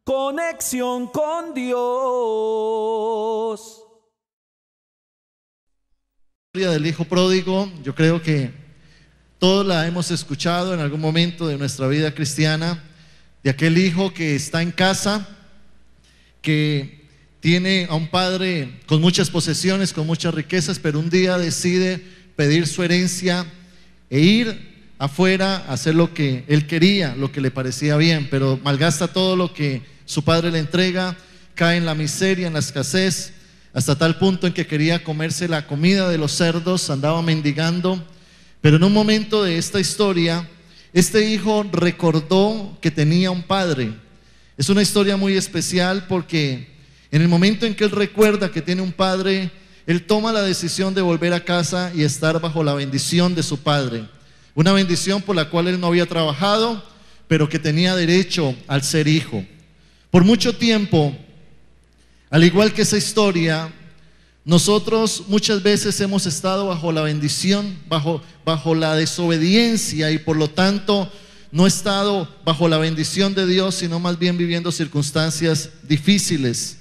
Conexión con Dios. La historia del hijo pródigo, yo creo que todos la hemos escuchado en algún momento de nuestra vida cristiana, de aquel hijo que está en casa, que tiene a un padre con muchas posesiones, con muchas riquezas, pero un día decide pedir su herencia e ir afuera a hacer lo que él quería, lo que le parecía bien, pero malgasta todo lo que su padre le entrega, cae en la miseria, en la escasez, hasta tal punto en que quería comerse la comida de los cerdos, andaba mendigando. Pero en un momento de esta historia, este hijo recordó que tenía un padre. Es una historia muy especial porque en el momento en que él recuerda que tiene un padre, él toma la decisión de volver a casa y estar bajo la bendición de su padre. Una bendición por la cual él no había trabajado, pero que tenía derecho al ser hijo. Por mucho tiempo, al igual que esa historia, nosotros muchas veces hemos estado bajo la bendición, bajo la desobediencia, y por lo tanto no estado bajo la bendición de Dios, sino más bien viviendo circunstancias difíciles.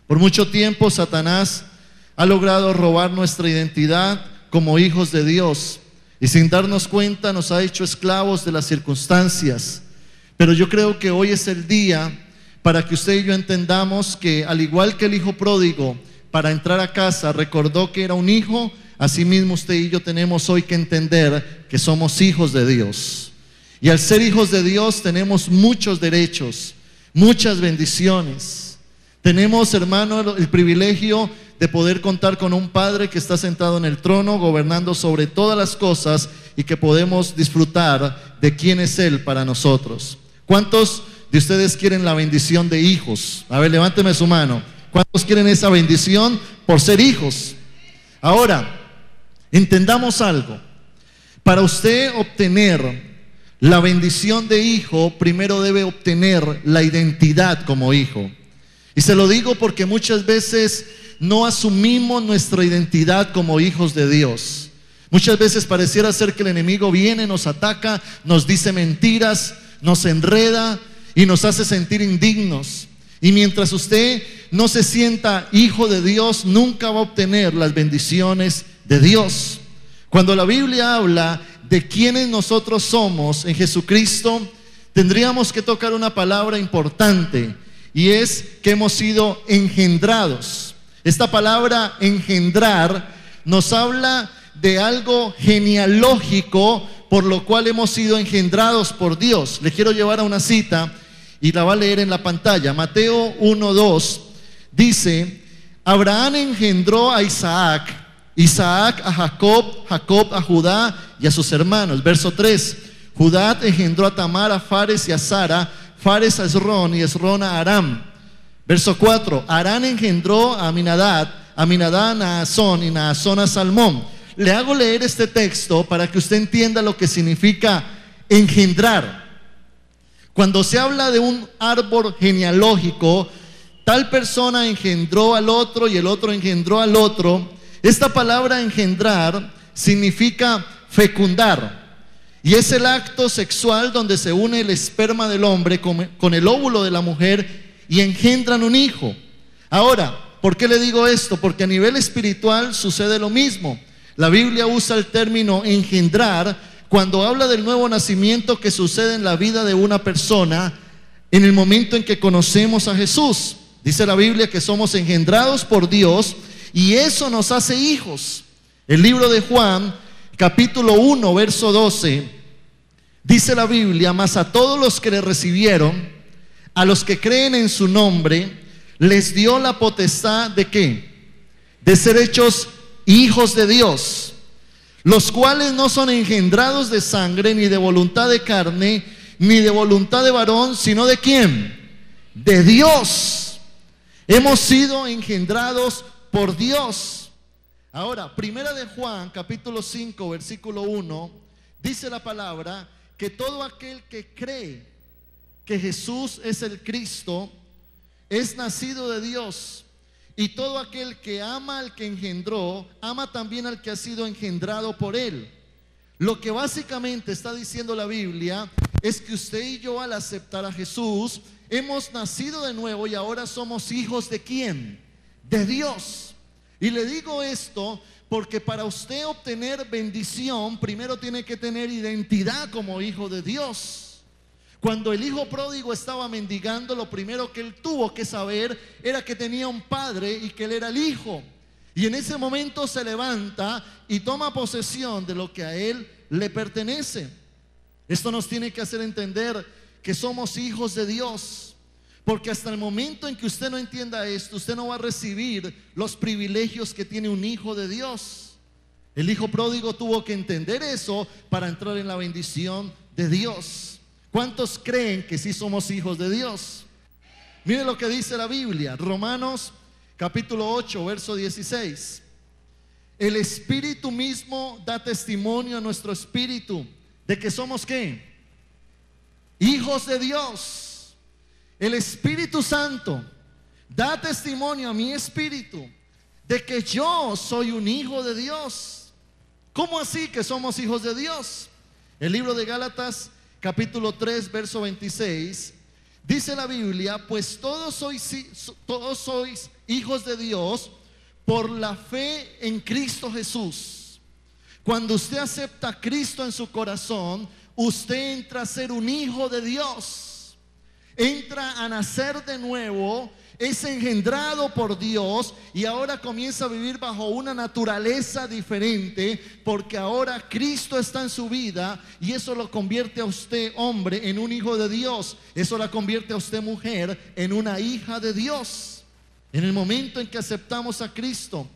Por mucho tiempo Satanás ha logrado robar nuestra identidad como hijos de Dios, y sin darnos cuenta nos ha hecho esclavos de las circunstancias. Pero yo creo que hoy es el día para que usted y yo entendamos que, al igual que el hijo pródigo, para entrar a casa recordó que era un hijo, asimismo usted y yo tenemos hoy que entender que somos hijos de Dios. Y al ser hijos de Dios tenemos muchos derechos, muchas bendiciones. Tenemos, hermano, el privilegio de poder contar con un Padre que está sentado en el trono, gobernando sobre todas las cosas, y que podemos disfrutar de quién es Él para nosotros. ¿Cuántos de ustedes quieren la bendición de hijos? A ver, levánteme su mano. ¿Cuántos quieren esa bendición por ser hijos? Ahora, entendamos algo. Para usted obtener la bendición de hijo, primero debe obtener la identidad como hijo. Y se lo digo porque muchas veces no asumimos nuestra identidad como hijos de Dios. Muchas veces pareciera ser que el enemigo viene, nos ataca, nos dice mentiras, nos enreda y nos hace sentir indignos. Y mientras usted no se sienta hijo de Dios, nunca va a obtener las bendiciones de Dios. Cuando la Biblia habla de quiénes nosotros somos en Jesucristo, tendríamos que tocar una palabra importante, y es que hemos sido engendrados. Esta palabra engendrar nos habla de algo genealógico por lo cual hemos sido engendrados por Dios. Le quiero llevar a una cita y la va a leer en la pantalla. Mateo 1:2 dice: Abraham engendró a Isaac, Isaac a Jacob, Jacob a Judá y a sus hermanos. Verso 3: Judá engendró a Tamar, a Fares y a Sara, Fares a Esrón y Esrón a Aram. Verso 4: Arán engendró a Aminadab, Aminadab a Naasón y Naasón a Salmón. Le hago leer este texto para que usted entienda lo que significa engendrar. Cuando se habla de un árbol genealógico, tal persona engendró al otro y el otro engendró al otro. Esta palabra engendrar significa fecundar, y es el acto sexual donde se une el esperma del hombre con el óvulo de la mujer y engendran un hijo. Ahora, ¿por qué le digo esto? Porque a nivel espiritual sucede lo mismo. La Biblia usa el término engendrar cuando habla del nuevo nacimiento que sucede en la vida de una persona en el momento en que conocemos a Jesús. Dice la Biblia que somos engendrados por Dios y eso nos hace hijos. El libro de Juan, capítulo 1, verso 12, dice la Biblia: mas a todos los que le recibieron, a los que creen en su nombre, les dio la potestad ¿de qué? De ser hechos hijos de Dios, los cuales no son engendrados de sangre, ni de voluntad de carne, ni de voluntad de varón, sino ¿de quién? De Dios. Hemos sido engendrados por Dios. Ahora, primera de Juan, capítulo 5, versículo 1, dice la palabra que todo aquel que cree que Jesús es el Cristo es nacido de Dios. Y todo aquel que ama al que engendró, ama también al que ha sido engendrado por él. Lo que básicamente está diciendo la Biblia es que usted y yo, al aceptar a Jesús, hemos nacido de nuevo y ahora somos hijos ¿de quién? De Dios. Y le digo esto porque para usted obtener bendición, primero tiene que tener identidad como hijo de Dios. Cuando el hijo pródigo estaba mendigando, lo primero que él tuvo que saber era que tenía un padre y que él era el hijo. Y en ese momento se levanta y toma posesión de lo que a él le pertenece. Esto nos tiene que hacer entender que somos hijos de Dios, porque hasta el momento en que usted no entienda esto, usted no va a recibir los privilegios que tiene un hijo de Dios. El hijo pródigo tuvo que entender eso para entrar en la bendición de Dios. ¿Cuántos creen que sí somos hijos de Dios? Mire lo que dice la Biblia, Romanos capítulo 8, verso 16. El Espíritu mismo da testimonio a nuestro espíritu de que somos ¿qué? Hijos de Dios. El Espíritu Santo da testimonio a mi espíritu de que yo soy un hijo de Dios. ¿Cómo así que somos hijos de Dios? El libro de Gálatas capítulo 3, verso 26, dice la Biblia: pues todos sois hijos de Dios por la fe en Cristo Jesús. Cuando usted acepta a Cristo en su corazón, usted entra a ser un hijo de Dios, entra a nacer de nuevo, es engendrado por Dios y ahora comienza a vivir bajo una naturaleza diferente, porque ahora Cristo está en su vida y eso lo convierte a usted, hombre, en un hijo de Dios. Eso la convierte a usted, mujer, en una hija de Dios. En el momento en que aceptamos a Cristo,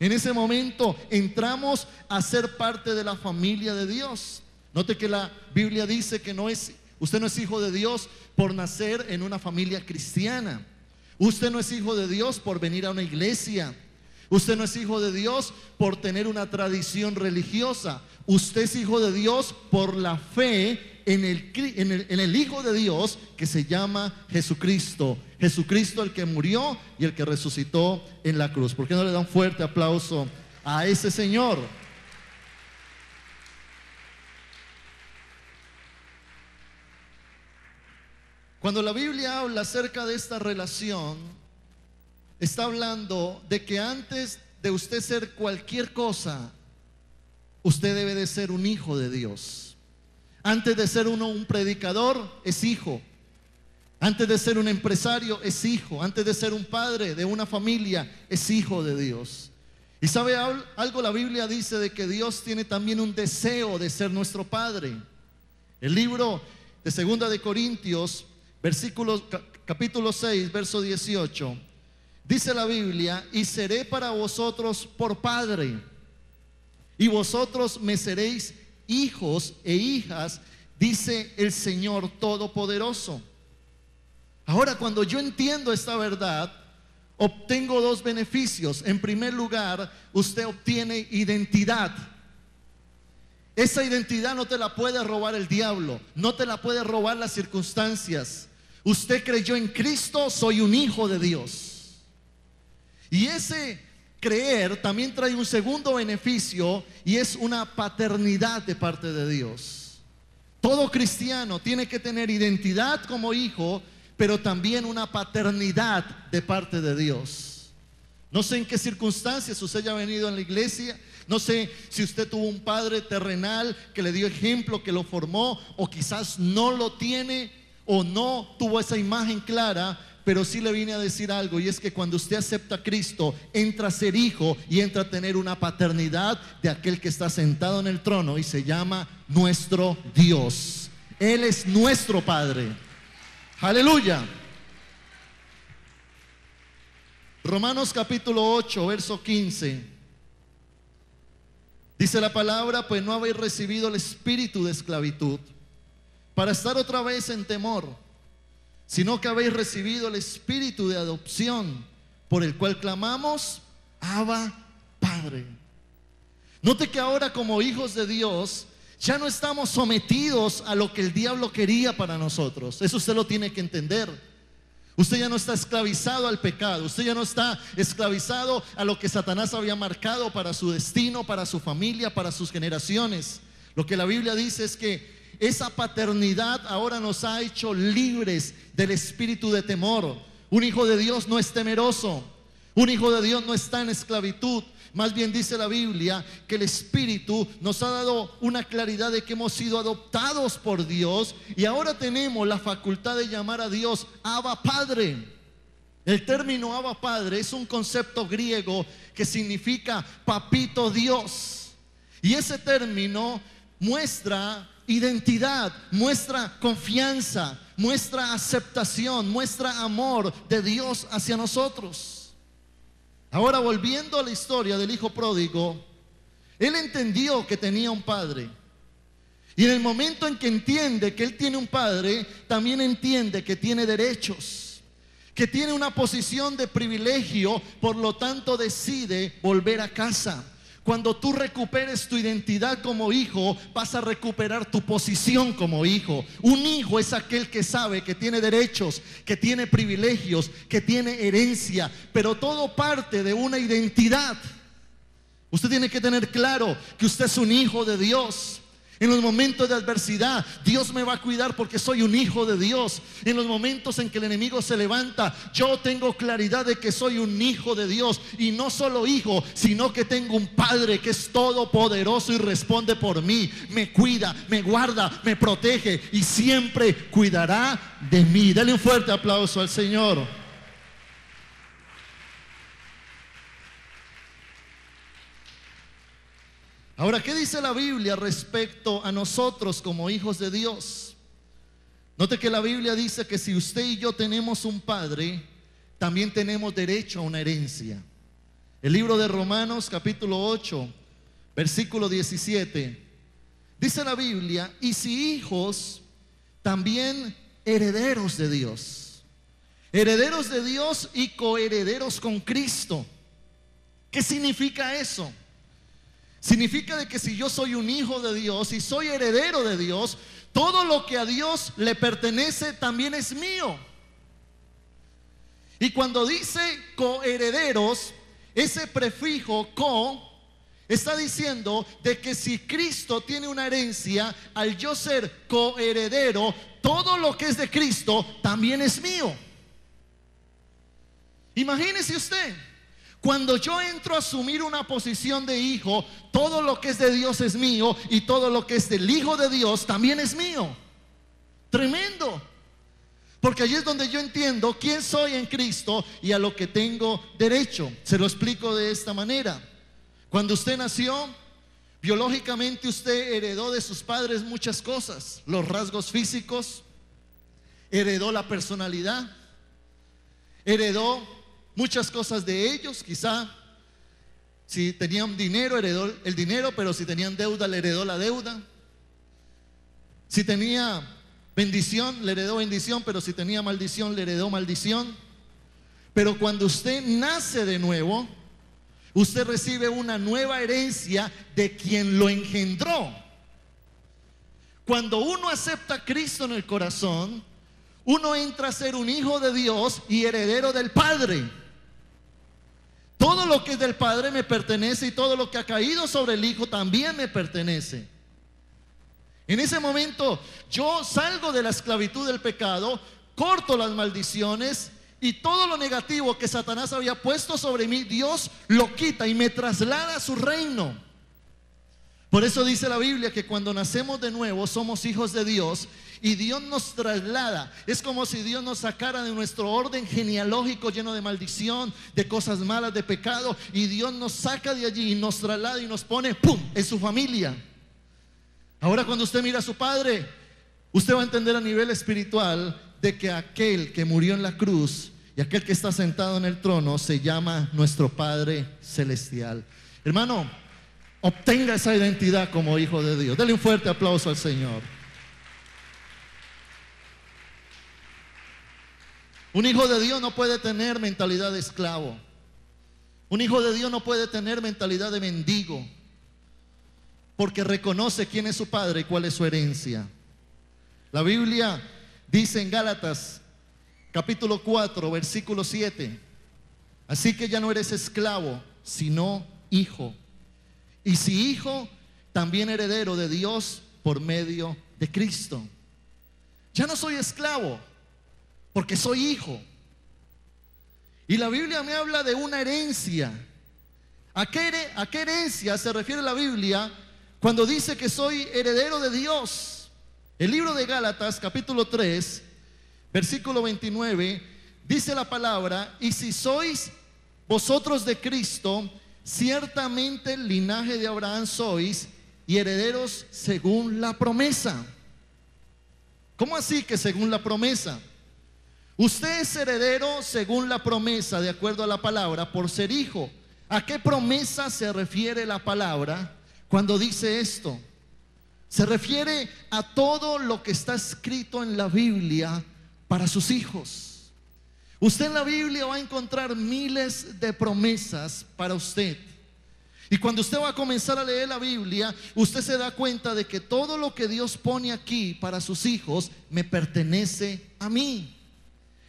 en ese momento entramos a ser parte de la familia de Dios. Note que la Biblia dice que usted no es hijo de Dios por nacer en una familia cristiana. Usted no es hijo de Dios por venir a una iglesia. Usted no es hijo de Dios por tener una tradición religiosa. Usted es hijo de Dios por la fe en el Hijo de Dios que se llama Jesucristo. Jesucristo, el que murió y el que resucitó en la cruz. ¿Por qué no le da un fuerte aplauso a ese Señor? Cuando la Biblia habla acerca de esta relación, está hablando de que antes de usted ser cualquier cosa, usted debe de ser un hijo de Dios. Antes de ser uno un predicador, es hijo. Antes de ser un empresario, es hijo. Antes de ser un padre de una familia, es hijo de Dios. Y sabe algo, la Biblia dice de que Dios tiene también un deseo de ser nuestro Padre. El libro de 2 de Corintios, capítulo 6, verso 18, dice la Biblia: y seré para vosotros por Padre, y vosotros me seréis hijos e hijas, dice el Señor Todopoderoso. Ahora, cuando yo entiendo esta verdad, obtengo dos beneficios. En primer lugar, usted obtiene identidad. Esa identidad no te la puede robar el diablo, no te la puede robar las circunstancias. Usted creyó en Cristo, soy un hijo de Dios. Y ese creer también trae un segundo beneficio, y es una paternidad de parte de Dios. Todo cristiano tiene que tener identidad como hijo, pero también una paternidad de parte de Dios. No sé en qué circunstancias usted haya venido a la iglesia. No sé si usted tuvo un padre terrenal que le dio ejemplo, que lo formó, o quizás no lo tiene o no tuvo esa imagen clara, pero sí le vine a decir algo, y es que cuando usted acepta a Cristo, entra a ser hijo y entra a tener una paternidad de aquel que está sentado en el trono y se llama nuestro Dios. Él es nuestro Padre. Aleluya. Romanos capítulo 8, verso 15. Dice la palabra: pues no habéis recibido el espíritu de esclavitud para estar otra vez en temor, sino que habéis recibido el espíritu de adopción, por el cual clamamos: Abba, Padre. Note que ahora, como hijos de Dios, ya no estamos sometidos a lo que el diablo quería para nosotros. Eso usted lo tiene que entender. Usted ya no está esclavizado al pecado. Usted ya no está esclavizado a lo que Satanás había marcado para su destino, para su familia, para sus generaciones. Lo que la Biblia dice es que esa paternidad ahora nos ha hecho libres del espíritu de temor. Un hijo de Dios no es temeroso. Un hijo de Dios no está en esclavitud. Más bien dice la Biblia que el Espíritu nos ha dado una claridad de que hemos sido adoptados por Dios y ahora tenemos la facultad de llamar a Dios Abba Padre. El término Abba Padre es un concepto griego que significa papito Dios. Y ese término muestra identidad, muestra confianza, muestra aceptación, muestra amor de Dios hacia nosotros. Ahora, volviendo a la historia del hijo pródigo, él entendió que tenía un padre. Y en el momento en que entiende que él tiene un padre, también entiende que tiene derechos, que tiene una posición de privilegio, por lo tanto decide volver a casa. Cuando tú recuperes tu identidad como hijo, vas a recuperar tu posición como hijo. Un hijo es aquel que sabe que tiene derechos, que tiene privilegios, que tiene herencia, pero todo parte de una identidad. Usted tiene que tener claro que usted es un hijo de Dios. En los momentos de adversidad, Dios me va a cuidar porque soy un hijo de Dios. En los momentos en que el enemigo se levanta, yo tengo claridad de que soy un hijo de Dios. Y no solo hijo, sino que tengo un Padre que es todopoderoso y responde por mí. Me cuida, me guarda, me protege y siempre cuidará de mí. Dale un fuerte aplauso al Señor. Ahora, ¿qué dice la Biblia respecto a nosotros como hijos de Dios? Note que la Biblia dice que si usted y yo tenemos un padre, también tenemos derecho a una herencia. El libro de Romanos capítulo 8, versículo 17, dice la Biblia: y si hijos, también herederos de Dios. Herederos de Dios y coherederos con Cristo. ¿Qué significa eso? Significa de que si yo soy un hijo de Dios y soy heredero de Dios, todo lo que a Dios le pertenece también es mío. Y cuando dice coherederos, ese prefijo co está diciendo de que si Cristo tiene una herencia, al yo ser coheredero, todo lo que es de Cristo también es mío. Imagínese usted, cuando yo entro a asumir una posición de hijo, todo lo que es de Dios es mío y todo lo que es del Hijo de Dios también es mío. Tremendo. Porque allí es donde yo entiendo quién soy en Cristo y a lo que tengo derecho. Se lo explico de esta manera. Cuando usted nació, biológicamente usted heredó de sus padres muchas cosas. Los rasgos físicos, heredó la personalidad, heredó muchas cosas de ellos. Quizá si tenían dinero, heredó el dinero, pero si tenían deuda, le heredó la deuda. Si tenía bendición, le heredó bendición, pero si tenía maldición, le heredó maldición. Pero cuando usted nace de nuevo, usted recibe una nueva herencia de quien lo engendró. Cuando uno acepta a Cristo en el corazón, uno entra a ser un hijo de Dios y heredero del Padre. Todo lo que es del Padre me pertenece y todo lo que ha caído sobre el Hijo también me pertenece. En ese momento yo salgo de la esclavitud del pecado, corto las maldiciones y todo lo negativo que Satanás había puesto sobre mí, Dios lo quita y me traslada a su reino. Por eso dice la Biblia que cuando nacemos de nuevo somos hijos de Dios y Dios nos traslada. Es como si Dios nos sacara de nuestro orden genealógico lleno de maldición, de cosas malas, de pecado, y Dios nos saca de allí y nos traslada y nos pone ¡pum!, en su familia. Ahora cuando usted mira a su padre, usted va a entender a nivel espiritual de que aquel que murió en la cruz y aquel que está sentado en el trono se llama nuestro Padre Celestial. Hermano, obtenga esa identidad como hijo de Dios. Dale un fuerte aplauso al Señor. Un hijo de Dios no puede tener mentalidad de esclavo. Un hijo de Dios no puede tener mentalidad de mendigo, porque reconoce quién es su padre y cuál es su herencia. La Biblia dice en Gálatas capítulo 4 versículo 7: así que ya no eres esclavo, sino hijo. Y si hijo, también heredero de Dios por medio de Cristo. Ya no soy esclavo, porque soy hijo. Y la Biblia me habla de una herencia. ¿A qué herencia se refiere la Biblia cuando dice que soy heredero de Dios? El libro de Gálatas, capítulo 3, versículo 29, dice la palabra: y si sois vosotros de Cristo, ciertamente el linaje de Abraham sois, y herederos según la promesa. ¿Cómo así que según la promesa? Usted es heredero según la promesa, de acuerdo a la palabra, por ser hijo. ¿A qué promesa se refiere la palabra cuando dice esto? Se refiere a todo lo que está escrito en la Biblia para sus hijos. Usted en la Biblia va a encontrar miles de promesas para usted. Y cuando usted va a comenzar a leer la Biblia, usted se da cuenta de que todo lo que Dios pone aquí para sus hijos me pertenece a mí.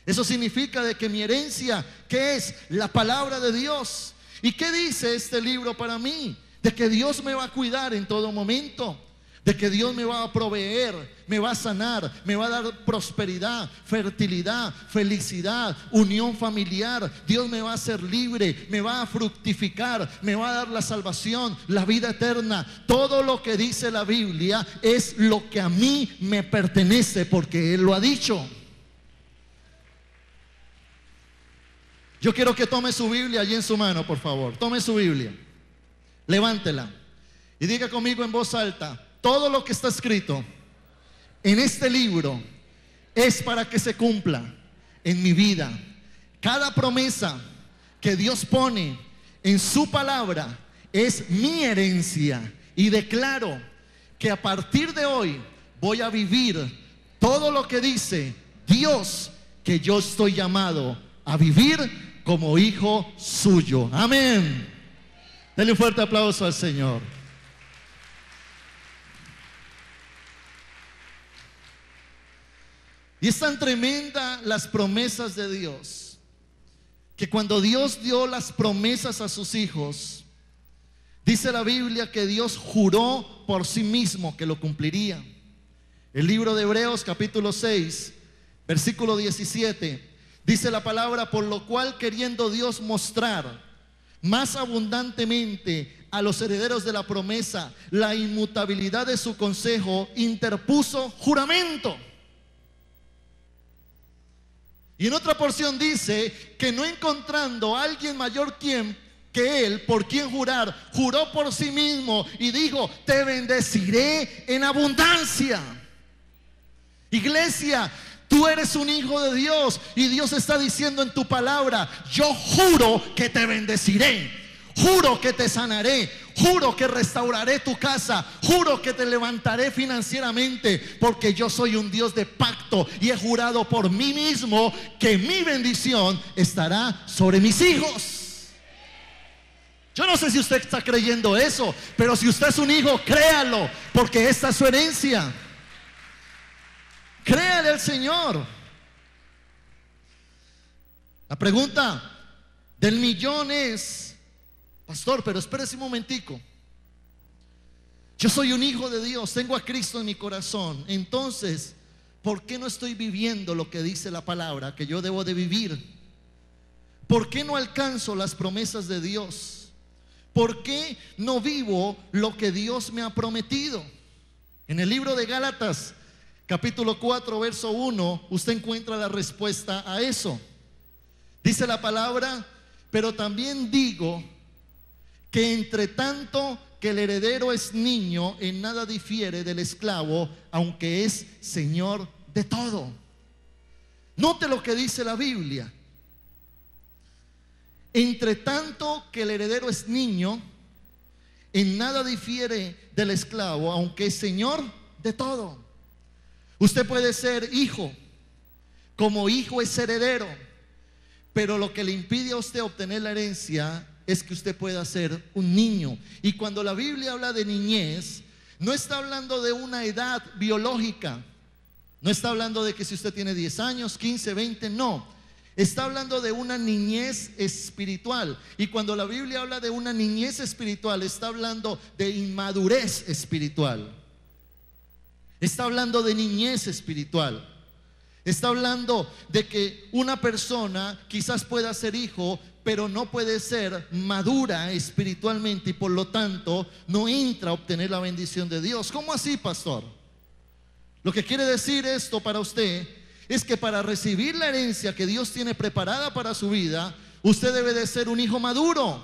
Eso significa de que mi herencia, ¿qué es? La palabra de Dios. ¿Y qué dice este libro para mí? De que Dios me va a cuidar en todo momento, de que Dios me va a proveer, me va a sanar, me va a dar prosperidad, fertilidad, felicidad, unión familiar. Dios me va a hacer libre, me va a fructificar, me va a dar la salvación, la vida eterna. Todo lo que dice la Biblia es lo que a mí me pertenece, porque Él lo ha dicho. Yo quiero que tome su Biblia allí en su mano, por favor. Tome su Biblia, levántela y diga conmigo en voz alta: todo lo que está escrito en este libro es para que se cumpla en mi vida. Cada promesa que Dios pone en su palabra es mi herencia, y declaro que a partir de hoy voy a vivir todo lo que dice Dios que yo estoy llamado a vivir como hijo suyo. Amén. Denle un fuerte aplauso al Señor. Y es tan tremenda las promesas de Dios, que cuando Dios dio las promesas a sus hijos, dice la Biblia que Dios juró por sí mismo que lo cumpliría. El libro de Hebreos capítulo 6, versículo 17, dice la palabra: por lo cual, queriendo Dios mostrar más abundantemente a los herederos de la promesa la inmutabilidad de su consejo, interpuso juramento. Y en otra porción dice que no encontrando a alguien mayor que él por quien jurar, juró por sí mismo y dijo: te bendeciré en abundancia. Iglesia, tú eres un hijo de Dios, y Dios está diciendo en tu palabra: yo juro que te bendeciré, juro que te sanaré, juro que restauraré tu casa, juro que te levantaré financieramente, porque yo soy un Dios de pacto y he jurado por mí mismo que mi bendición estará sobre mis hijos. Yo no sé si usted está creyendo eso, pero si usted es un hijo, créalo, porque esta es su herencia. Créale al Señor. La pregunta del millón es: pastor, pero espérese un momentico. Yo soy un hijo de Dios, tengo a Cristo en mi corazón. Entonces, ¿por qué no estoy viviendo lo que dice la palabra que yo debo de vivir? ¿Por qué no alcanzo las promesas de Dios? ¿Por qué no vivo lo que Dios me ha prometido? En el libro de Gálatas capítulo 4, verso 1, usted encuentra la respuesta a eso. Dice la palabra: pero también digo que entre tanto que el heredero es niño, en nada difiere del esclavo, aunque es señor de todo. Note lo que dice la Biblia: entre tanto que el heredero es niño, en nada difiere del esclavo, aunque es señor de todo. Usted puede ser hijo, como hijo es heredero, pero lo que le impide a usted obtener la herencia es que usted pueda ser un niño. Y cuando la Biblia habla de niñez, no está hablando de una edad biológica, no está hablando de que si usted tiene 10 años, 15, 20, no. Está hablando de una niñez espiritual. Y cuando la Biblia habla de una niñez espiritual, está hablando de inmadurez espiritual. Está hablando de niñez espiritual. Está hablando de que una persona quizás pueda ser hijo, pero no puede ser madura espiritualmente y por lo tanto no entra a obtener la bendición de Dios. ¿Cómo así, pastor? Lo que quiere decir esto para usted es que para recibir la herencia que Dios tiene preparada para su vida, usted debe de ser un hijo maduro,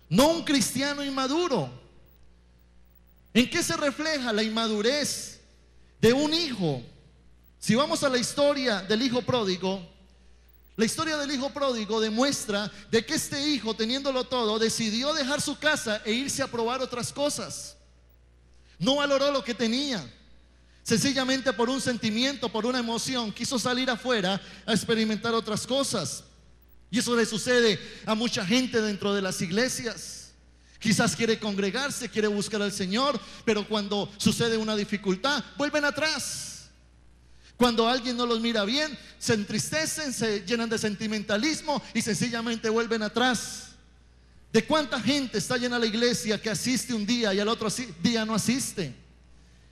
no un cristiano inmaduro. ¿En qué se refleja la inmadurez de un hijo? Si vamos a la historia del hijo pródigo, la historia del hijo pródigo demuestra de que este hijo, teniéndolo todo, decidió dejar su casa e irse a probar otras cosas. No valoró lo que tenía. Sencillamente por un sentimiento, por una emoción, quiso salir afuera a experimentar otras cosas. Y eso le sucede a mucha gente dentro de las iglesias. Quizás quiere congregarse, quiere buscar al Señor, pero cuando sucede una dificultad, vuelven atrás. Cuando alguien no los mira bien, se entristecen, se llenan de sentimentalismo y sencillamente vuelven atrás. ¿De cuánta gente está llena la iglesia que asiste un día y al otro día no asiste?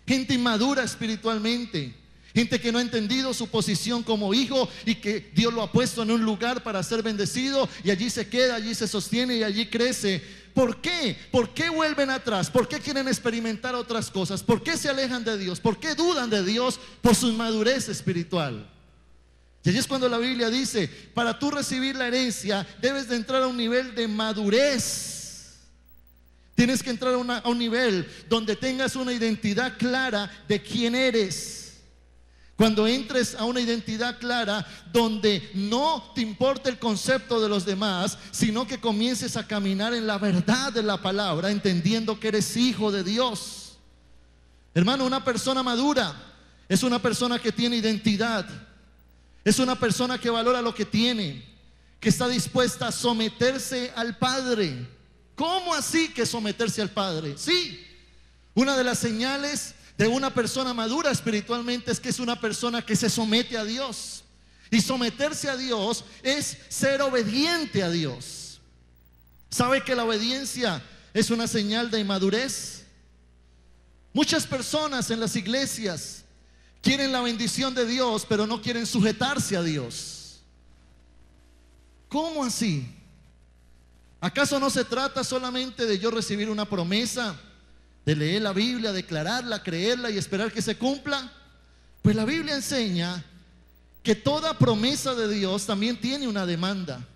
Gente inmadura espiritualmente, gente que no ha entendido su posición como hijo y que Dios lo ha puesto en un lugar para ser bendecido y allí se queda, allí se sostiene y allí crece. ¿Por qué? ¿Por qué vuelven atrás? ¿Por qué quieren experimentar otras cosas? ¿Por qué se alejan de Dios? ¿Por qué dudan de Dios? Por su inmadurez espiritual. Y allí es cuando la Biblia dice, para tú recibir la herencia debes de entrar a un nivel de madurez. Tienes que entrar a un nivel donde tengas una identidad clara de quién eres. Cuando entres a una identidad clara donde no te importa el concepto de los demás, sino que comiences a caminar en la verdad de la palabra, entendiendo que eres hijo de Dios. Hermano, una persona madura es una persona que tiene identidad, es una persona que valora lo que tiene, que está dispuesta a someterse al Padre. ¿Cómo así que someterse al Padre? Sí, una de las señales de una persona madura espiritualmente es que es una persona que se somete a Dios. Y someterse a Dios es ser obediente a Dios. ¿Sabe que la obediencia es una señal de inmadurez? Muchas personas en las iglesias quieren la bendición de Dios, pero no quieren sujetarse a Dios. ¿Cómo así? ¿Acaso no se trata solamente de yo recibir una promesa, de leer la Biblia, declararla, creerla y esperar que se cumpla? Pues la Biblia enseña que toda promesa de Dios también tiene una demanda.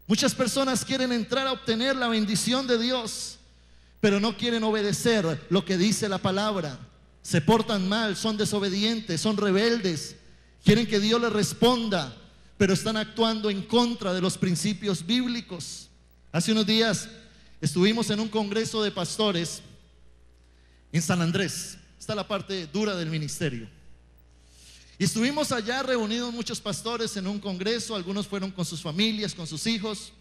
Muchas personas quieren entrar a obtener la bendición de Dios, pero no quieren obedecer lo que dice la palabra. Se portan mal, son desobedientes, son rebeldes, quieren que Dios les responda, pero están actuando en contra de los principios bíblicos. Hace unos días estuvimos en un congreso de pastores en San Andrés. Está la parte dura del ministerio. Y estuvimos allá reunidos muchos pastores en un congreso. Algunos fueron con sus familias, con sus hijos.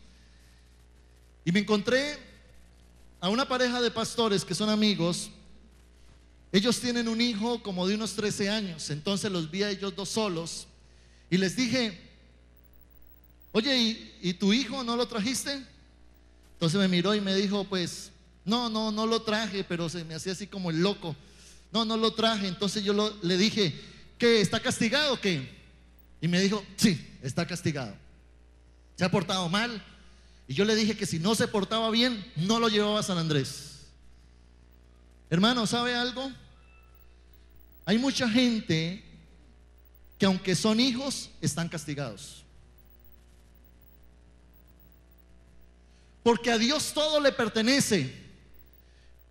Y me encontré a una pareja de pastores que son amigos. Ellos tienen un hijo como de unos 13 años. Entonces los vi a ellos dos solos y les dije: oye, ¿y tu hijo no lo trajiste? Entonces me miró y me dijo: pues no lo traje, pero se me hacía así como el loco. No lo traje. Entonces yo le dije: ¿qué? ¿Está castigado o qué? Y me dijo: sí, está castigado. Se ha portado mal. Y yo le dije que si no se portaba bien, no lo llevaba a San Andrés. Hermano, ¿sabe algo? Hay mucha gente que aunque son hijos, están castigados. Porque a Dios todo le pertenece.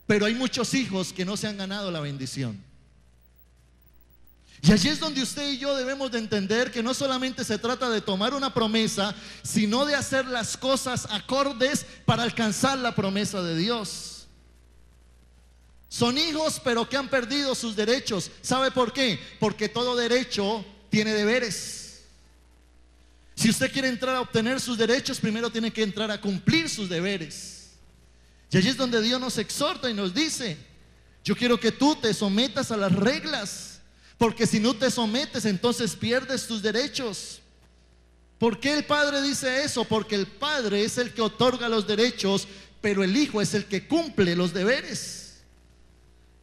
Pero hay muchos hijos que no se han ganado la bendición. Y allí es donde usted y yo debemos de entender que no solamente se trata de tomar una promesa, sino de hacer las cosas acordes para alcanzar la promesa de Dios. Son hijos, pero que han perdido sus derechos. ¿Sabe por qué? Porque todo derecho tiene deberes. Si usted quiere entrar a obtener sus derechos, primero tiene que entrar a cumplir sus deberes. Y allí es donde Dios nos exhorta y nos dice: yo quiero que tú te sometas a las reglas, porque si no te sometes, entonces pierdes tus derechos. ¿Por qué el Padre dice eso? Porque el Padre es el que otorga los derechos, pero el Hijo es el que cumple los deberes.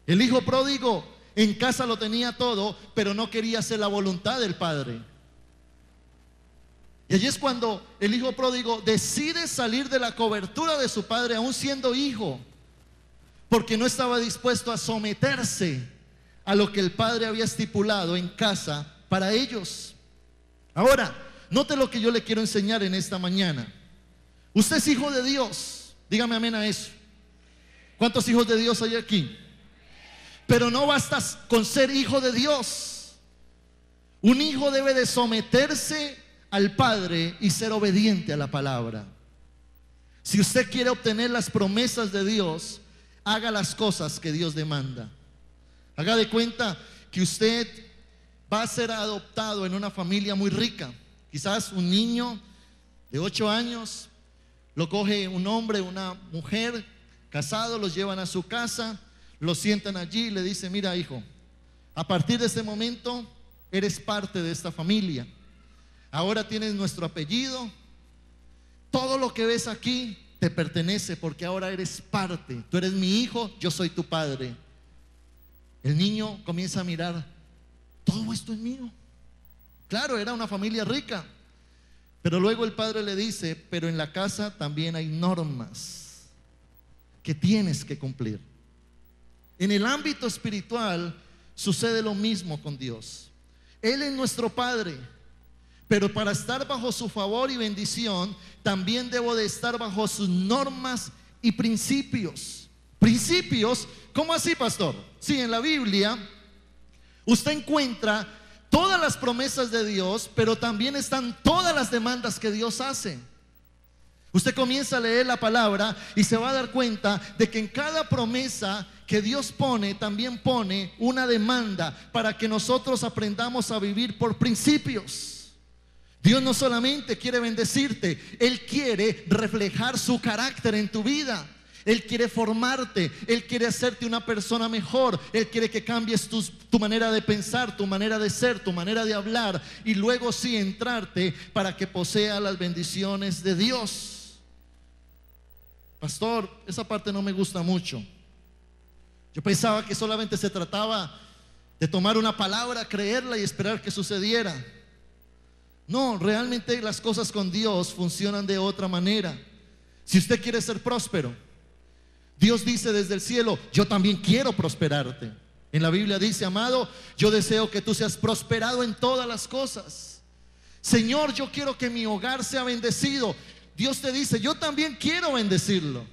El hijo pródigo en casa lo tenía todo, pero no quería hacer la voluntad del padre. Y allí es cuando el hijo pródigo decide salir de la cobertura de su padre, aún siendo hijo, porque no estaba dispuesto a someterse a lo que el padre había estipulado en casa para ellos. Ahora, note lo que yo le quiero enseñar en esta mañana. Usted es hijo de Dios, dígame amén a eso. ¿Cuántos hijos de Dios hay aquí? Pero no basta con ser hijo de Dios. Un hijo debe de someterse al Padre y ser obediente a la palabra. Si usted quiere obtener las promesas de Dios, haga las cosas que Dios demanda. Haga de cuenta que usted va a ser adoptado en una familia muy rica. Quizás un niño de 8 años lo coge un hombre, una mujer, casados, los llevan a su casa, lo sientan allí y le dicen: mira, hijo, a partir de este momento eres parte de esta familia. Ahora tienes nuestro apellido. Todo lo que ves aquí te pertenece porque ahora eres parte. Tú eres mi hijo, yo soy tu padre. El niño comienza a mirar: todo esto es mío. Claro, era una familia rica. Pero luego el padre le dice: pero en la casa también hay normas que tienes que cumplir. En el ámbito espiritual sucede lo mismo con Dios. Él es nuestro Padre, pero para estar bajo su favor y bendición, también debo de estar bajo sus normas y principios. ¿Principios? ¿Cómo así, pastor? Sí, en la Biblia usted encuentra todas las promesas de Dios, pero también están todas las demandas que Dios hace. Usted comienza a leer la palabra y se va a dar cuenta de que en cada promesa que Dios pone, también pone una demanda para que nosotros aprendamos a vivir por principios. Dios no solamente quiere bendecirte, Él quiere reflejar su carácter en tu vida. Él quiere formarte, Él quiere hacerte una persona mejor. Él quiere que cambies tu manera de pensar, tu manera de ser, tu manera de hablar, y luego sí entrarte para que posea las bendiciones de Dios. Pastor, esa parte no me gusta mucho. Yo pensaba que solamente se trataba de tomar una palabra, creerla y esperar que sucediera. No, realmente las cosas con Dios funcionan de otra manera. Si usted quiere ser próspero, Dios dice desde el cielo: yo también quiero prosperarte. En la Biblia dice: amado, yo deseo que tú seas prosperado en todas las cosas. Señor, yo quiero que mi hogar sea bendecido. Dios te dice: yo también quiero bendecirlo.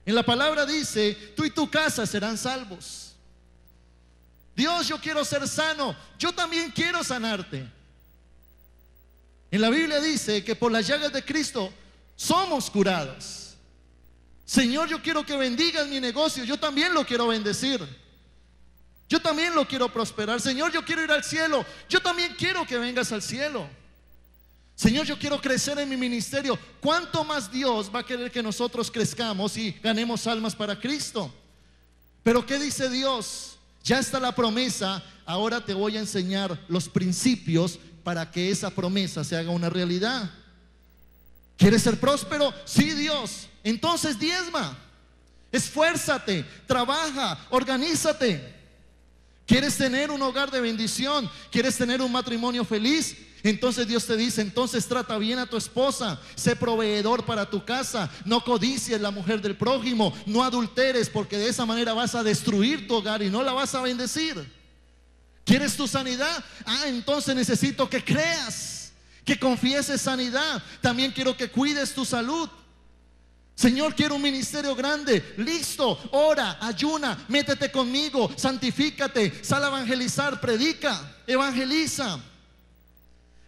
En la palabra dice: tú y tu casa serán salvos. Dios, yo quiero ser sano. Yo también quiero sanarte. En la Biblia dice que por las llagas de Cristo somos curados. Señor, yo quiero que bendigas mi negocio. Yo también lo quiero bendecir. Yo también lo quiero prosperar. Señor, yo quiero ir al cielo. Yo también quiero que vengas al cielo. Señor, yo quiero crecer en mi ministerio. ¿Cuánto más Dios va a querer que nosotros crezcamos y ganemos almas para Cristo? Pero ¿qué dice Dios? Ya está la promesa. Ahora te voy a enseñar los principios para que esa promesa se haga una realidad. ¿Quieres ser próspero? Sí, Dios. Entonces diezma, esfuérzate, trabaja, organízate. ¿Quieres tener un hogar de bendición? ¿Quieres tener un matrimonio feliz? Entonces Dios te dice: entonces trata bien a tu esposa, sé proveedor para tu casa, no codicies la mujer del prójimo, no adulteres, porque de esa manera vas a destruir tu hogar y no la vas a bendecir. ¿Quieres tu sanidad? Entonces necesito que creas, que confieses sanidad. También quiero que cuides tu salud. Señor, quiero un ministerio grande. Listo, ora, ayuna, métete conmigo, santifícate, sal a evangelizar, predica, evangeliza.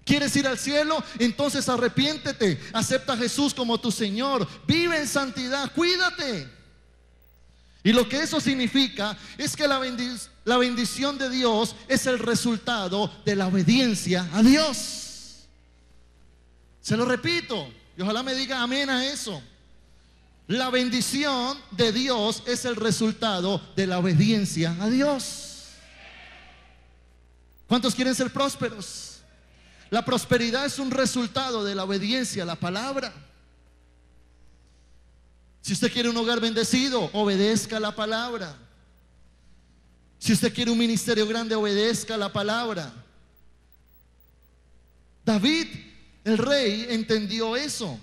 ¿Quieres ir al cielo? Entonces arrepiéntete, acepta a Jesús como tu Señor, vive en santidad, cuídate. Y lo que eso significa es que la bendición de Dios es el resultado de la obediencia a Dios. Se lo repito, y ojalá me diga amén a eso. La bendición de Dios es el resultado de la obediencia a Dios. ¿Cuántos quieren ser prósperos? La prosperidad es un resultado de la obediencia a la palabra. Si usted quiere un hogar bendecido, obedezca la palabra. Si usted quiere un ministerio grande, obedezca la palabra. David, el rey, entendió eso.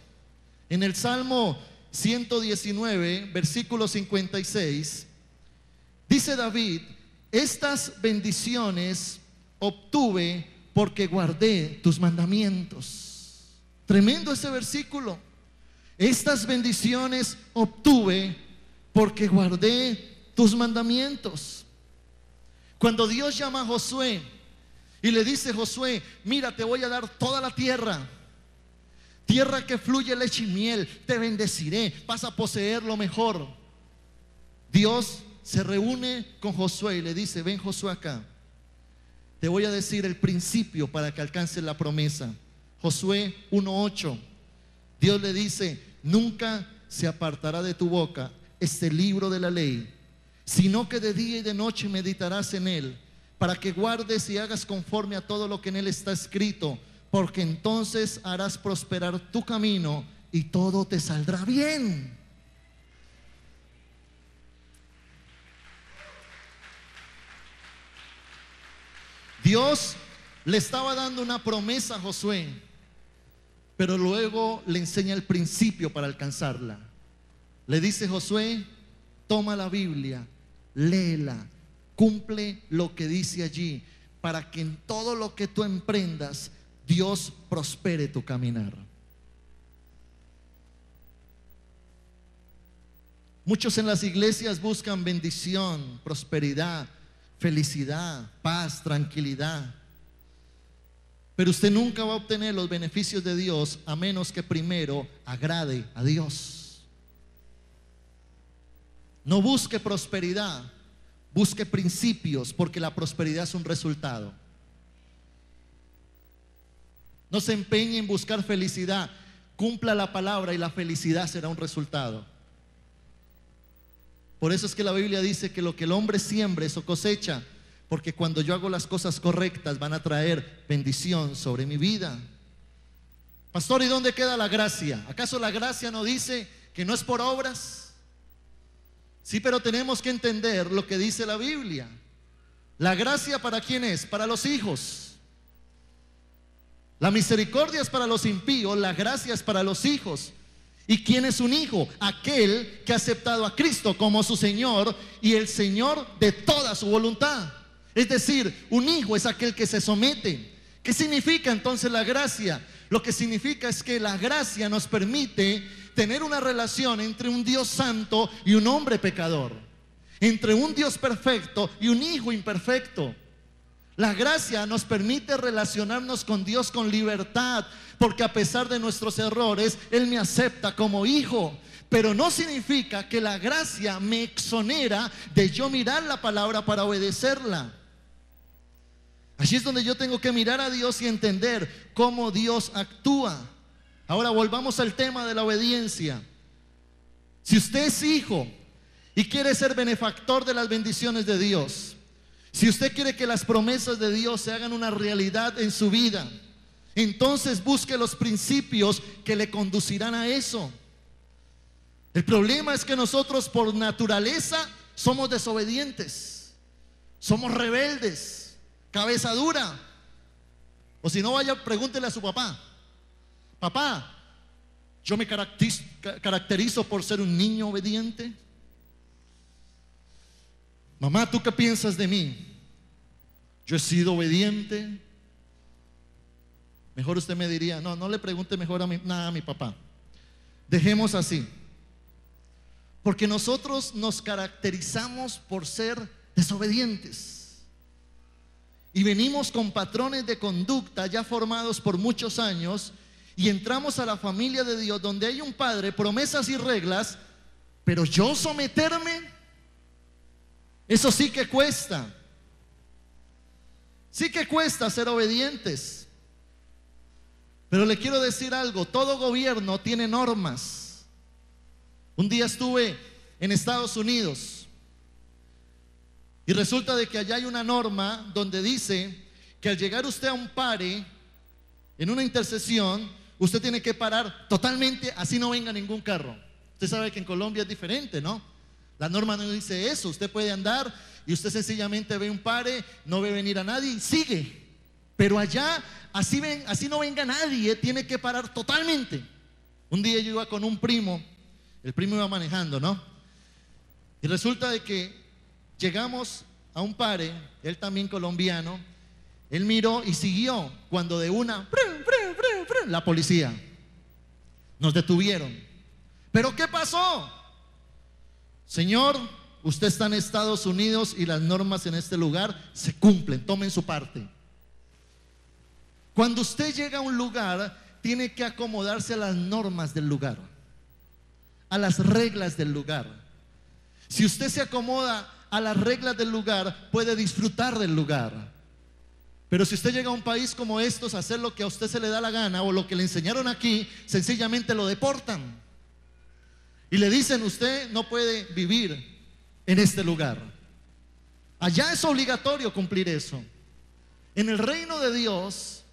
En el Salmo 119, versículo 56, dice David: estas bendiciones obtuve porque guardé tus mandamientos. Tremendo ese versículo. Estas bendiciones obtuve porque guardé tus mandamientos. Cuando Dios llama a Josué y le dice: Josué, mira, te voy a dar toda la tierra, tierra que fluye leche y miel, te bendeciré, vas a poseer lo mejor. Dios se reúne con Josué y le dice: ven, Josué, acá, te voy a decir el principio para que alcances la promesa. Josué 1:8, Dios le dice: nunca se apartará de tu boca este libro de la ley, sino que de día y de noche meditarás en él, para que guardes y hagas conforme a todo lo que en él está escrito, porque entonces harás prosperar tu camino y todo te saldrá bien. Dios le estaba dando una promesa a Josué, pero luego le enseña el principio para alcanzarla. Le dice: Josué, toma la Biblia, léela, cumple lo que dice allí, para que en todo lo que tú emprendas, Dios prospere tu caminar. Muchos en las iglesias buscan bendición, prosperidad, felicidad, paz, tranquilidad. Pero usted nunca va a obtener los beneficios de Dios a menos que primero agrade a Dios. No busque prosperidad, busque principios, porque la prosperidad es un resultado. No se empeñe en buscar felicidad, cumpla la palabra y la felicidad será un resultado. Por eso es que la Biblia dice que lo que el hombre siembra, eso cosecha, porque cuando yo hago las cosas correctas van a traer bendición sobre mi vida. Pastor, ¿y dónde queda la gracia? ¿Acaso la gracia no dice que no es por obras? Sí, pero tenemos que entender lo que dice la Biblia. La gracia, ¿para quién es? Para los hijos. La misericordia es para los impíos, la gracia es para los hijos. ¿Y quién es un hijo? Aquel que ha aceptado a Cristo como su Señor y el Señor de toda su voluntad. Es decir, un hijo es aquel que se somete. ¿Qué significa entonces la gracia? Lo que significa es que la gracia nos permite tener una relación entre un Dios santo y un hombre pecador, entre un Dios perfecto y un hijo imperfecto. La gracia nos permite relacionarnos con Dios con libertad, porque a pesar de nuestros errores, Él me acepta como hijo. Pero no significa que la gracia me exonera de yo mirar la palabra para obedecerla. Allí es donde yo tengo que mirar a Dios y entender cómo Dios actúa. Ahora volvamos al tema de la obediencia. Si usted es hijo y quiere ser benefactor de las bendiciones de Dios, si usted quiere que las promesas de Dios se hagan una realidad en su vida, entonces busque los principios que le conducirán a eso. El problema es que nosotros por naturaleza somos desobedientes, somos rebeldes, cabeza dura. O si no, vaya, pregúntele a su papá: papá, yo me caracterizo por ser un niño obediente. Mamá, ¿tú qué piensas de mí? Yo he sido obediente. Mejor usted me diría: no le pregunte mejor nada a mi papá. Dejemos así. Porque nosotros nos caracterizamos por ser desobedientes. Y venimos con patrones de conducta ya formados por muchos años. Y entramos a la familia de Dios, donde hay un padre, promesas y reglas. Pero yo someterme, eso sí que cuesta. Sí que cuesta ser obedientes. Pero le quiero decir algo: todo gobierno tiene normas. Un día estuve en Estados Unidos y resulta de que allá hay una norma donde dice que al llegar usted a un pare en una intersección, usted tiene que parar totalmente, así no venga ningún carro. Usted sabe que en Colombia es diferente, ¿no? La norma no dice eso. Usted puede andar y usted sencillamente ve un pare, no ve venir a nadie y sigue. Pero allá, así no venga nadie, tiene que parar totalmente. Un día yo iba con un primo, el primo iba manejando, ¿no? Y resulta de que llegamos a un pare, él también colombiano, él miró y siguió cuando de una, la policía, nos detuvieron. ¿Pero qué pasó? Señor, usted está en Estados Unidos y las normas en este lugar se cumplen, tomen su parte. Cuando usted llega a un lugar, tiene que acomodarse a las normas del lugar, a las reglas del lugar. Si usted se acomoda a las reglas del lugar, puede disfrutar del lugar. Pero si usted llega a un país como estos a hacer lo que a usted se le da la gana o lo que le enseñaron aquí, sencillamente lo deportan y le dicen: usted no puede vivir en este lugar. Allá es obligatorio cumplir eso. En el reino de Dios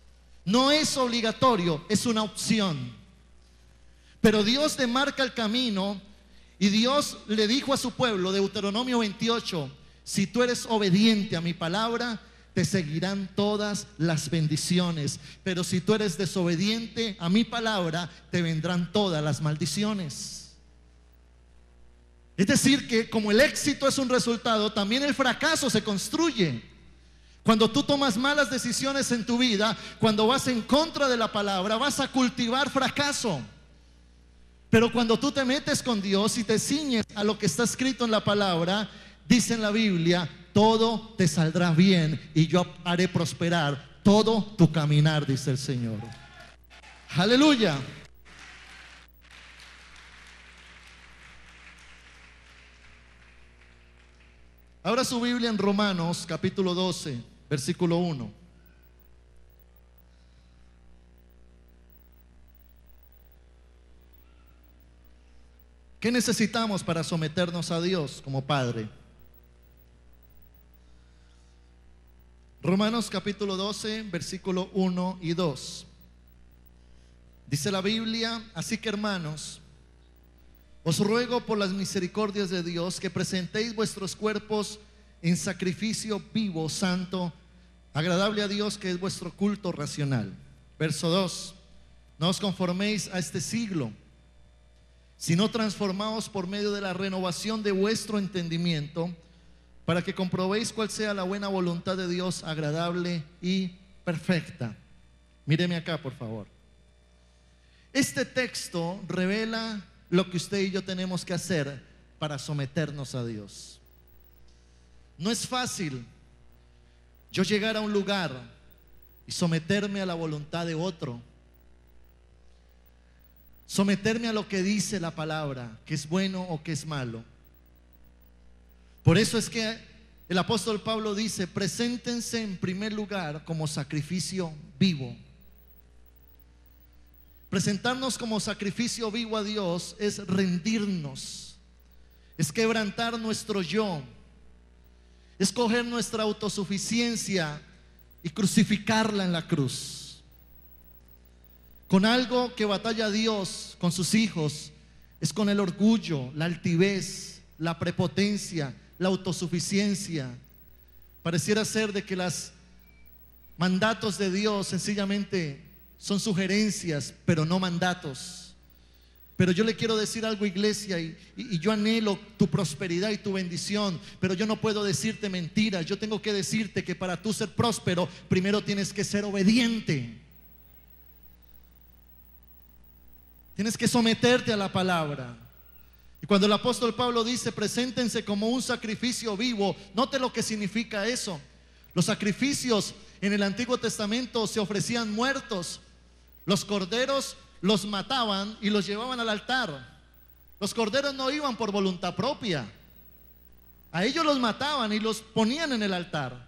no es obligatorio, es una opción. Pero Dios te marca el camino y Dios le dijo a su pueblo, Deuteronomio 28, si tú eres obediente a mi palabra, te seguirán todas las bendiciones. Pero si tú eres desobediente a mi palabra, te vendrán todas las maldiciones. Es decir, que como el éxito es un resultado, también el fracaso se construye. Cuando tú tomas malas decisiones en tu vida, cuando vas en contra de la palabra, vas a cultivar fracaso. Pero cuando tú te metes con Dios y te ciñes a lo que está escrito en la palabra, dice en la Biblia: todo te saldrá bien y yo haré prosperar todo tu caminar, dice el Señor. Aleluya. Abra su Biblia en Romanos capítulo 12, versículo 1. ¿Qué necesitamos para someternos a Dios como Padre? Romanos capítulo 12, versículo 1 y 2. Dice la Biblia: así que, hermanos, os ruego por las misericordias de Dios que presentéis vuestros cuerpos en sacrificio vivo, santo, agradable a Dios, que es vuestro culto racional. Verso 2: no os conforméis a este siglo, sino transformaos por medio de la renovación de vuestro entendimiento, para que comprobéis cuál sea la buena voluntad de Dios, agradable y perfecta. Míreme acá, por favor. Este texto revela lo que usted y yo tenemos que hacer para someternos a Dios. No es fácil yo llegar a un lugar y someterme a la voluntad de otro, someterme a lo que dice la palabra, que es bueno o que es malo. Por eso es que el apóstol Pablo dice: preséntense en primer lugar como sacrificio vivo. Presentarnos como sacrificio vivo a Dios es rendirnos, es quebrantar nuestro yo, es coger nuestra autosuficiencia y crucificarla en la cruz. Con algo que batalla Dios con sus hijos es con el orgullo, la altivez, la prepotencia, la autosuficiencia. Pareciera ser de que los mandatos de Dios sencillamente son sugerencias, pero no mandatos. Pero yo le quiero decir algo, iglesia, y yo anhelo tu prosperidad y tu bendición, pero yo no puedo decirte mentiras. Yo tengo que decirte que para tú ser próspero, primero tienes que ser obediente. Tienes que someterte a la palabra. Y cuando el apóstol Pablo dice: preséntense como un sacrificio vivo, note lo que significa eso. Los sacrificios en el Antiguo Testamento se ofrecían muertos. Los corderos los mataban y los llevaban al altar. Los corderos no iban por voluntad propia. A ellos los mataban y los ponían en el altar.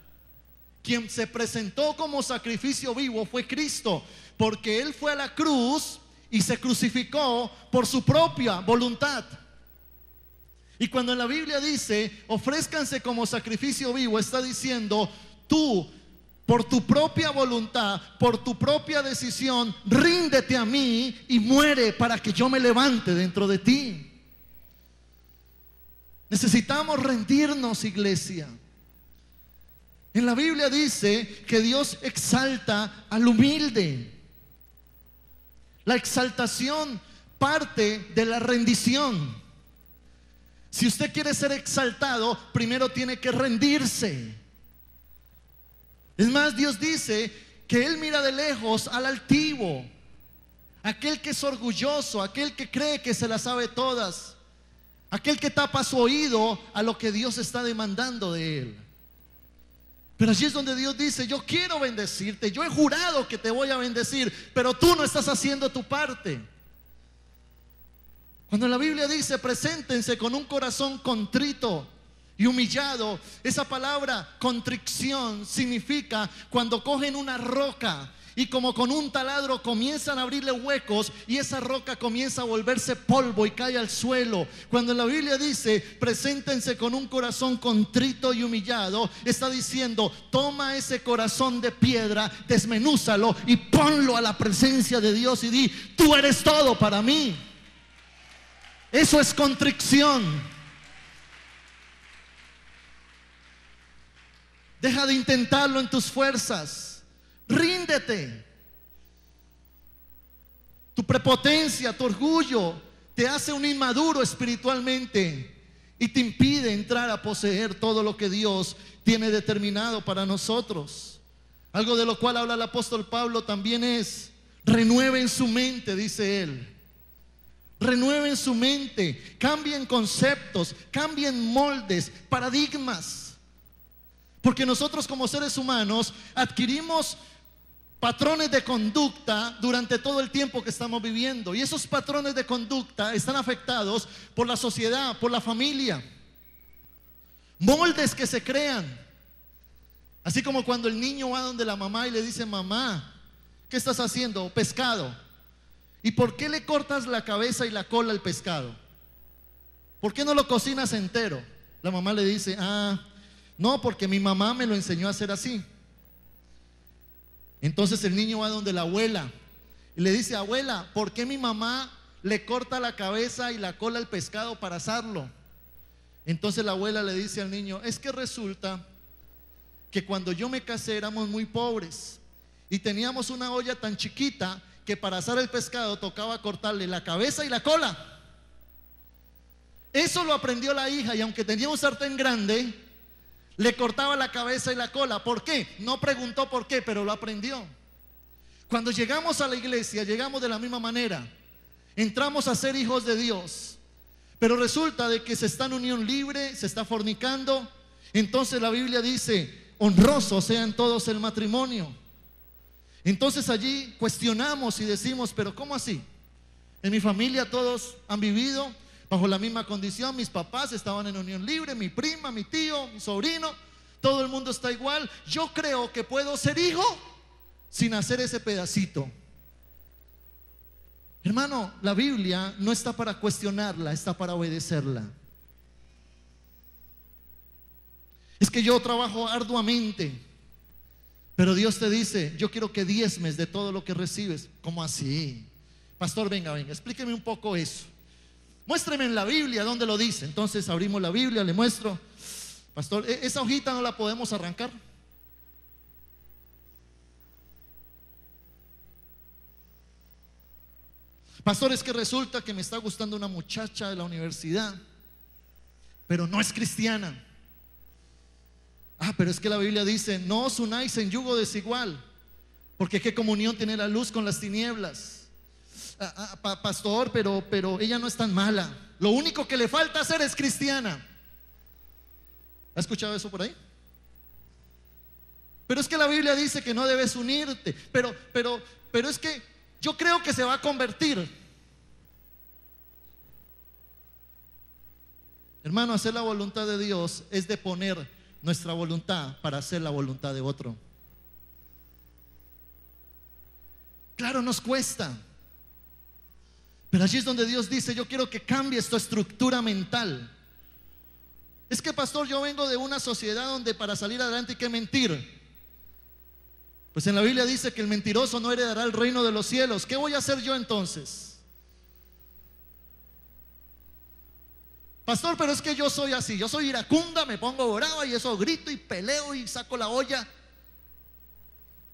Quien se presentó como sacrificio vivo fue Cristo, porque Él fue a la cruz y se crucificó por su propia voluntad. Y cuando en la Biblia dice: ofrézcanse como sacrificio vivo, está diciendo: tú, por tu propia voluntad, por tu propia decisión, ríndete a mí y muere para que yo me levante dentro de ti. Necesitamos rendirnos, iglesia. En la Biblia dice que Dios exalta al humilde. La exaltación parte de la rendición. Si usted quiere ser exaltado, primero tiene que rendirse. Es más, Dios dice que Él mira de lejos al altivo, aquel que es orgulloso, aquel que cree que se las sabe todas, aquel que tapa su oído a lo que Dios está demandando de él. Pero allí es donde Dios dice: yo quiero bendecirte, yo he jurado que te voy a bendecir, pero tú no estás haciendo tu parte. Cuando la Biblia dice: preséntense con un corazón contrito y humillado, esa palabra contrición significa cuando cogen una roca y como con un taladro comienzan a abrirle huecos y esa roca comienza a volverse polvo y cae al suelo. Cuando la Biblia dice: preséntense con un corazón contrito y humillado, está diciendo: toma ese corazón de piedra, desmenúzalo y ponlo a la presencia de Dios y di: tú eres todo para mí. Eso es contrición. Deja de intentarlo en tus fuerzas. Ríndete. Tu prepotencia, tu orgullo te hace un inmaduro espiritualmente y te impide entrar a poseer todo lo que Dios tiene determinado para nosotros. Algo de lo cual habla el apóstol Pablo también es: renueven su mente, dice él. Renueven su mente, cambien conceptos, cambien moldes, paradigmas. Porque nosotros como seres humanos adquirimos patrones de conducta durante todo el tiempo que estamos viviendo. Y esos patrones de conducta están afectados por la sociedad, por la familia. Moldes que se crean. Así como cuando el niño va donde la mamá y le dice: mamá, ¿qué estás haciendo? Pescado. ¿Y por qué le cortas la cabeza y la cola al pescado? ¿Por qué no lo cocinas entero? La mamá le dice: no, porque mi mamá me lo enseñó a hacer así. Entonces el niño va donde la abuela y le dice: abuela, ¿por qué mi mamá le corta la cabeza y la cola al pescado para asarlo? Entonces la abuela le dice al niño: es que resulta que cuando yo me casé éramos muy pobres y teníamos una olla tan chiquita que para asar el pescado tocaba cortarle la cabeza y la cola. Eso lo aprendió la hija, y aunque tenía un sartén grande, le cortaba la cabeza y la cola. ¿Por qué? No preguntó por qué, pero lo aprendió. Cuando llegamos a la iglesia, llegamos de la misma manera. Entramos a ser hijos de Dios, pero resulta de que se está en unión libre, se está fornicando. Entonces la Biblia dice: honroso sean todos el matrimonio. Entonces allí cuestionamos y decimos: pero ¿cómo así? En mi familia todos han vivido bajo la misma condición. Mis papás estaban en unión libre, mi prima, mi tío, mi sobrino, todo el mundo está igual. Yo creo que puedo ser hijo sin hacer ese pedacito. Hermano, la Biblia no está para cuestionarla, está para obedecerla. Es que yo trabajo arduamente, pero Dios te dice: yo quiero que diezmes de todo lo que recibes. ¿Cómo así? Pastor, venga, explíqueme un poco eso. Muéstreme en la Biblia dónde lo dice. Entonces abrimos la Biblia, le muestro. Pastor, esa hojita no la podemos arrancar. Pastor, es que resulta que me está gustando una muchacha de la universidad, pero no es cristiana. Pero es que la Biblia dice: no os unáis en yugo desigual, porque qué comunión tiene la luz con las tinieblas. Pastor, pero ella no es tan mala. Lo único que le falta hacer es cristiana. ¿Ha escuchado eso por ahí? Pero es que la Biblia dice que no debes unirte. Pero es que yo creo que se va a convertir. Hermano, hacer la voluntad de Dios es deponer nuestra voluntad para hacer la voluntad de otro. Claro, nos cuesta, pero allí es donde Dios dice: yo quiero que cambies tu estructura mental. Es que, pastor, yo vengo de una sociedad donde para salir adelante hay que mentir. Pues en la Biblia dice que el mentiroso no heredará el reino de los cielos. ¿Qué voy a hacer yo entonces? Pastor, pero es que yo soy así, yo soy iracunda, me pongo brava y eso grito y peleo y saco la olla.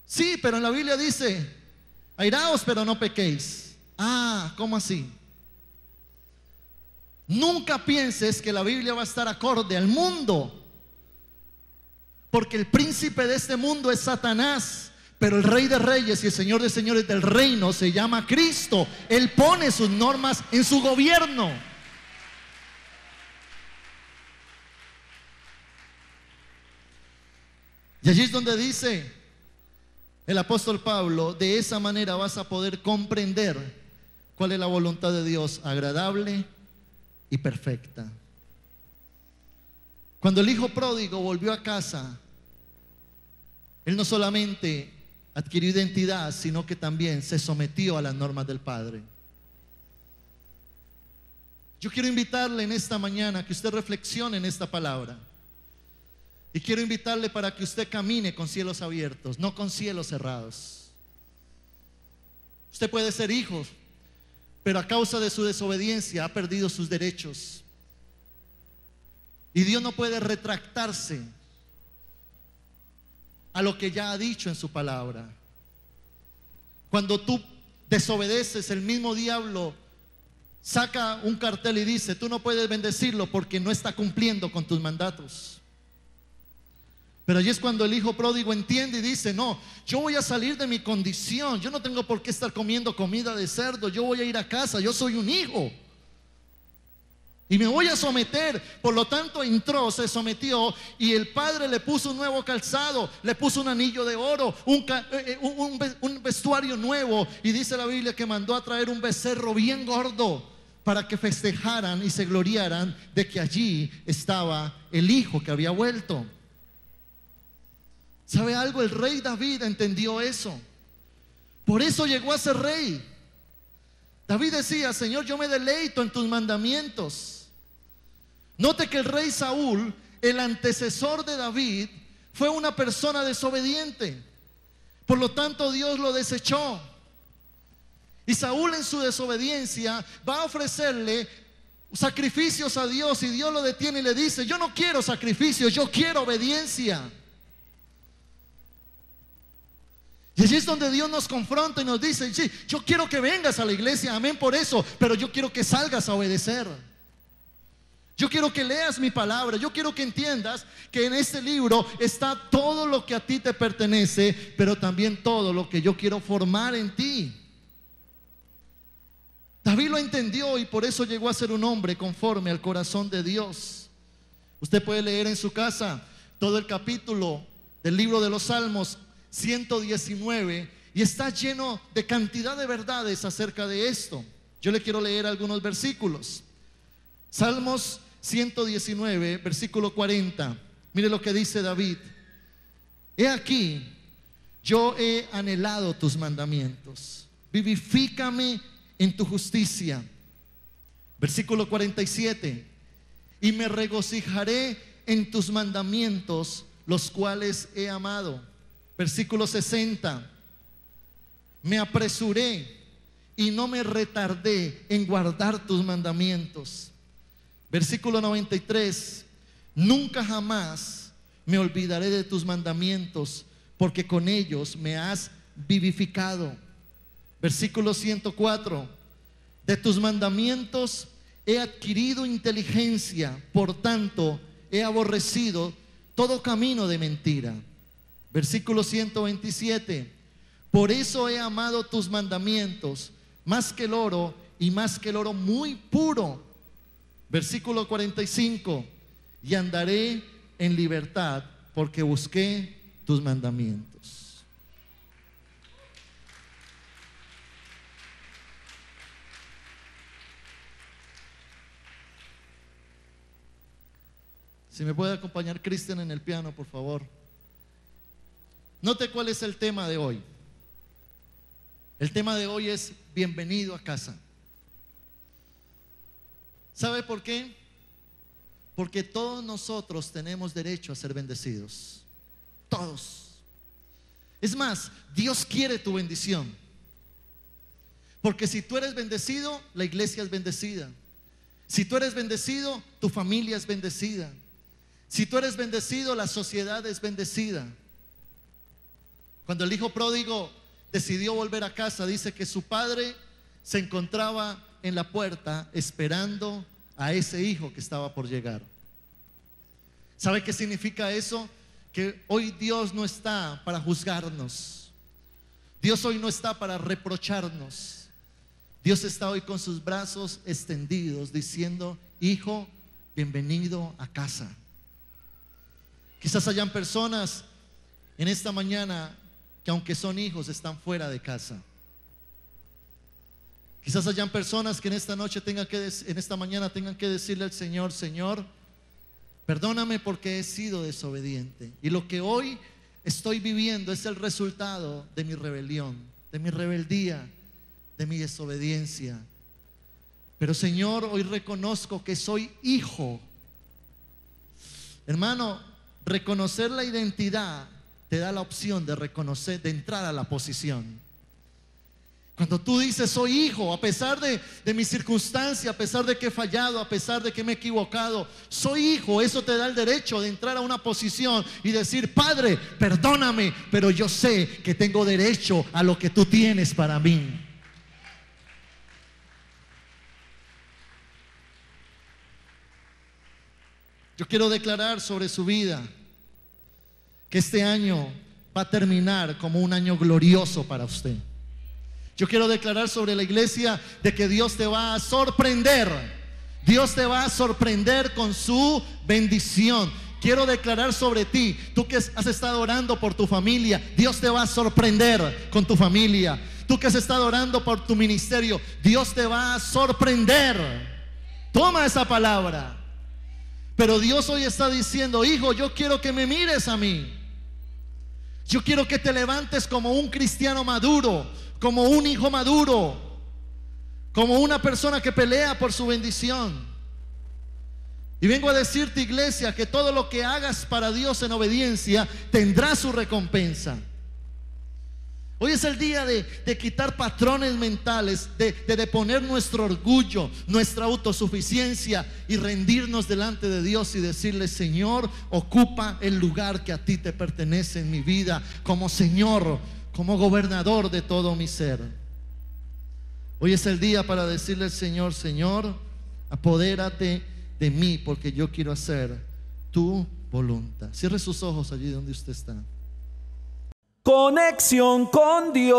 Sí, pero en la Biblia dice, airaos pero no pequéis. Ah, ¿cómo así? Nunca pienses que la Biblia va a estar acorde al mundo, porque el príncipe de este mundo es Satanás, pero el Rey de Reyes y el Señor de Señores del reino se llama Cristo. Él pone sus normas en su gobierno. Y allí es donde dice el apóstol Pablo, de esa manera vas a poder comprender cuál es la voluntad de Dios, agradable y perfecta. Cuando el hijo pródigo volvió a casa, él no solamente adquirió identidad, sino que también se sometió a las normas del Padre. Yo quiero invitarle en esta mañana a que usted reflexione en esta palabra. Y quiero invitarle para que usted camine con cielos abiertos, no con cielos cerrados. Usted puede ser hijo, pero a causa de su desobediencia ha perdido sus derechos. Y Dios no puede retractarse a lo que ya ha dicho en su palabra. Cuando tú desobedeces, el mismo diablo saca un cartel y dice, tú no puedes bendecirlo porque no está cumpliendo con tus mandatos. Pero allí es cuando el hijo pródigo entiende y dice, no, yo voy a salir de mi condición, yo no tengo por qué estar comiendo comida de cerdo, yo voy a ir a casa, yo soy un hijo y me voy a someter. Por lo tanto entró, se sometió, y el padre le puso un nuevo calzado, le puso un anillo de oro, un vestuario nuevo, y dice la Biblia que mandó a traer un becerro bien gordo para que festejaran y se gloriaran de que allí estaba el hijo que había vuelto. ¿Sabe algo? El rey David entendió eso. Por eso llegó a ser rey. David decía, Señor, yo me deleito en tus mandamientos. Note que el rey Saúl, el antecesor de David, fue una persona desobediente. Por lo tanto, Dios lo desechó. Y Saúl, en su desobediencia, va a ofrecerle sacrificios a Dios, y Dios lo detiene y le dice, yo no quiero sacrificios, yo quiero obediencia. Y allí es donde Dios nos confronta y nos dice, sí, yo quiero que vengas a la iglesia, amén por eso, pero yo quiero que salgas a obedecer. Yo quiero que leas mi palabra, yo quiero que entiendas que en este libro está todo lo que a ti te pertenece, pero también todo lo que yo quiero formar en ti. David lo entendió y por eso llegó a ser un hombre conforme al corazón de Dios. Usted puede leer en su casa todo el capítulo del libro de los Salmos 119, y está lleno de cantidad de verdades acerca de esto. Yo le quiero leer algunos versículos. Salmos 119, versículo 40. Mire lo que dice David: he aquí, yo he anhelado tus mandamientos, vivifícame en tu justicia. Versículo 47: y me regocijaré en tus mandamientos, los cuales he amado. Versículo 60: me apresuré y no me retardé en guardar tus mandamientos. Versículo 93: nunca jamás me olvidaré de tus mandamientos, porque con ellos me has vivificado. Versículo 104: de tus mandamientos he adquirido inteligencia, por tanto he aborrecido todo camino de mentira. Versículo 127: por eso he amado tus mandamientos más que el oro, y más que el oro muy puro. Versículo 45: y andaré en libertad, porque busqué tus mandamientos. Si me puede acompañar Cristian en el piano, por favor. Note cuál es el tema de hoy. El tema de hoy es bienvenido a casa. ¿Sabe por qué? Porque todos nosotros tenemos derecho a ser bendecidos. Todos. Es más, Dios quiere tu bendición. Porque si tú eres bendecido, la iglesia es bendecida. Si tú eres bendecido, tu familia es bendecida. Si tú eres bendecido, la sociedad es bendecida. Cuando el hijo pródigo decidió volver a casa, dice que su padre se encontraba en la puerta esperando a ese hijo que estaba por llegar. ¿Sabe qué significa eso? Que hoy Dios no está para juzgarnos. Dios hoy no está para reprocharnos. Dios está hoy con sus brazos extendidos diciendo: hijo, bienvenido a casa. Quizás hayan personas en esta mañana que, aunque son hijos, están fuera de casa. Quizás hayan personas que en esta mañana tengan que decirle al Señor: Señor, perdóname porque he sido desobediente, y lo que hoy estoy viviendo es el resultado de mi rebelión, de mi rebeldía, de mi desobediencia. Pero Señor, hoy reconozco que soy hijo. Hermano, reconocer la identidad te da la opción de reconocer, de entrar a la posición. Cuando tú dices: soy hijo, a pesar de mi circunstancia, a pesar de que he fallado, a pesar de que me he equivocado, soy hijo, eso te da el derecho de entrar a una posición y decir: Padre, perdóname, pero yo sé que tengo derecho a lo que tú tienes para mí. Yo quiero declarar sobre su vida que este año va a terminar como un año glorioso para usted. Yo quiero declarar sobre la iglesia de que Dios te va a sorprender. Dios te va a sorprender con su bendición. Quiero declarar sobre ti, tú que has estado orando por tu familia, Dios te va a sorprender con tu familia. Tú que has estado orando por tu ministerio, Dios te va a sorprender. Toma esa palabra. Pero Dios hoy está diciendo: hijo, yo quiero que me mires a mí. Yo quiero que te levantes como un cristiano maduro, como un hijo maduro, como una persona que pelea por su bendición. Y vengo a decirte, iglesia, que todo lo que hagas para Dios en obediencia tendrá su recompensa. Hoy es el día de quitar patrones mentales, de deponer nuestro orgullo, nuestra autosuficiencia y rendirnos delante de Dios y decirle: Señor, ocupa el lugar que a ti te pertenece en mi vida, como Señor, como gobernador de todo mi ser. Hoy es el día para decirle al Señor: Señor, apodérate de mí, porque yo quiero hacer tu voluntad. Cierre sus ojos allí donde usted está. Conexión con Dios.